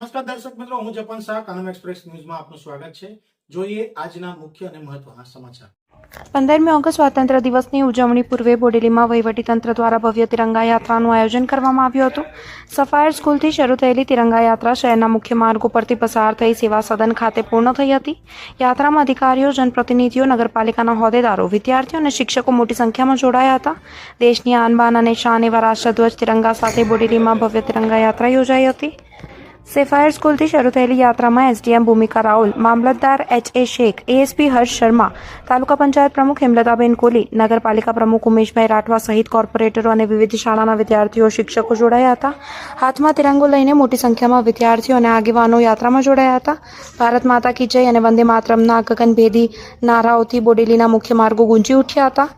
નમસ્કાર દર્શક મિત્રો, હું જપન શાહ કાનમ એક્સપ્રેસ ન્યૂઝમાં આપનું સ્વાગત છે। જોઈએ આજના મુખ્ય અને મહત્વના સમાચાર। 15મી ઓગસ્ટ સ્વાતંત્ર્ય દિવસની ઉજવણી પૂર્વે બોડેલીમાં વહીવટીતંત્ર દ્વારા ભવ્ય તિરંગા યાત્રાનું આયોજન કરવામાં આવ્યું હતું। સફાયર સ્કૂલથી શરૂ થયેલી તિરંગા યાત્રા શહેરના મુખ્ય માર્ગો પરથી પસાર થઈ સેવા સદન ખાતે પૂર્ણ થઈ હતી। યાત્રામાં અધિકારીઓ, જનપ્રતિનિધિઓ, નગરપાલિકાના હોદ્દેદારો, વિદ્યાર્થીઓ અને શિક્ષકો મોટી સંખ્યામાં જોડાયા હતા। દેશની આન બાન અને શાન એવા રાષ્ટ્રધ્વજ તિરંગા સાથે બોડેલીમાં ભવ્ય તિરંગા યાત્રા યોજાઈ હતી। સેફાયર સ્કૂલથી શરૂ થયેલી યાત્રામાં એસડીએમ ભૂમિકા રાઉલ, મામલતદાર એચ.એ. શેખ, એએસપી હર્ષ શર્મા, તાલુકા પંચાયત પ્રમુખ હેમલતાબેન કોલી, નગરપાલિકા પ્રમુખ ઉમેશભાઈ રાઠવા સહિત કોર્પોરેટરો અને વિવિધ શાળાના વિદ્યાર્થીઓ, શિક્ષકો જોડાયા હતા। હાથમાં તિરંગો લઈને મોટી સંખ્યામાં વિદ્યાર્થીઓ અને આગેવાનો યાત્રામાં જોડાયા હતા। ભારત માતા કી જય અને વંદે માતરમના ગગનભેદી નારાઓથી બોડેલીના મુખ્ય માર્ગો ગુંજી ઉઠ્યા હતા।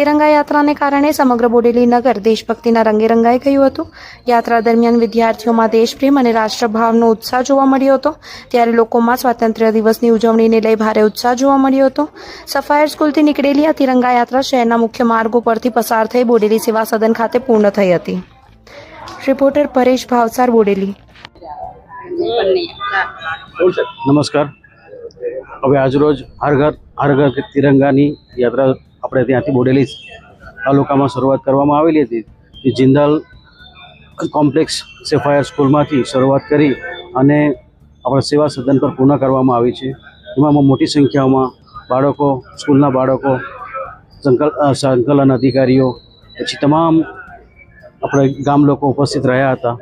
તિરંગા યાત્રાને કારણે સમગ્ર બોડેલી નગર દેશભક્તિના રંગે રંગાઈ ગયું હતું। યાત્રા દરમિયાન વિદ્યાર્થીઓમાં દેશપ્રેમ અને રાષ્ટ્રભાવનો ઉત્સાહ જોવા મળ્યો હતો, ત્યારે લોકોમાં સ્વાતંત્ર્ય દિવસની ઉજવણીને લઈ ભારે ઉત્સાહ જોવા મળ્યો હતો। સફાયર સ્કૂલથી નીકળેલી આ તિરંગા યાત્રા શહેરના મુખ્ય માર્ગો પરથી પસાર થઈ બોડેલી સેવા સદન ખાતે પૂર્ણ થઈ હતી। રિપોર્ટર પરેશ ભાવસાર, બોડેલી। નમસ્કાર। હવે આજરોજ હર ઘર તિરંગાની યાત્રા આપણે ત્યાંથી બોડેલી તાલુકામાં શરૂઆત કરવામાં આવેલી હતી। જે જિંદાલ કોમ્પ્લેક્સ સેફાયર સ્કૂલમાંથી શરૂઆત કરી અને આપણે સેવા સદન પર પૂર્ણ કરવામાં આવી છે। એમાં મોટી સંખ્યામાં બાળકો, સ્કૂલના બાળકો, સંકલન અધિકારીઓ, પછી તમામ આપણે ગામ લોકો ઉપસ્થિત રહ્યા હતા।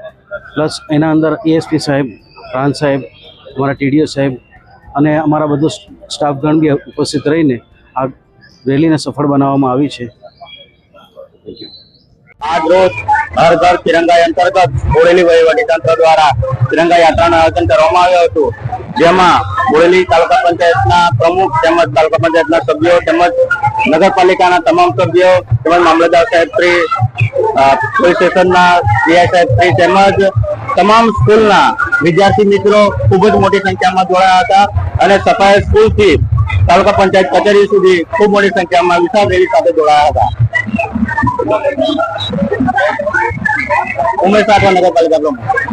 પ્લસ એના અંદર એએસપી સાહેબ, પ્રાંત સાહેબ, અમારા ટીડીઓ સાહેબ અને અમારા બધો સ્ટાફગણ બી ઉપસ્થિત રહીને આ રેલીને સફળ બનાવવામાં આવી છે। Thank you. આજ રોજ હર ઘર તિરંગા અંતર્ગત બોડેલી વહીવટીતંત્ર દ્વારા તિરંગા યાત્રાનું આયોજન કરવામાં આવ્યું હતું, જેમાં બોડેલી તાલુકા પંચાયતના પ્રમુખ તેમજ તાલુકા પંચાયતના સભ્યો તેમજ નગરપાલિકાના તમામ સભ્યો તેમજ મામલતદાર સાહેબ શ્રી, પોલીસ સ્ટેશનના પીઆઈ સાહેબ શ્રી તેમજ તમામ સ્કૂલના વિદ્યાર્થી મિત્રો ખૂબ જ મોટી સંખ્યામાં જોડાયા હતા અને સફાયર સ્કૂલથી તાલુકા પંચાયત કચેરી સુધી ખૂબ મોટી સંખ્યામાં વિશાળ રેલી સાથે જોડાયા હતા। ઉમેશ રાઠવા, નગરપાલિકા પ્રમુખ।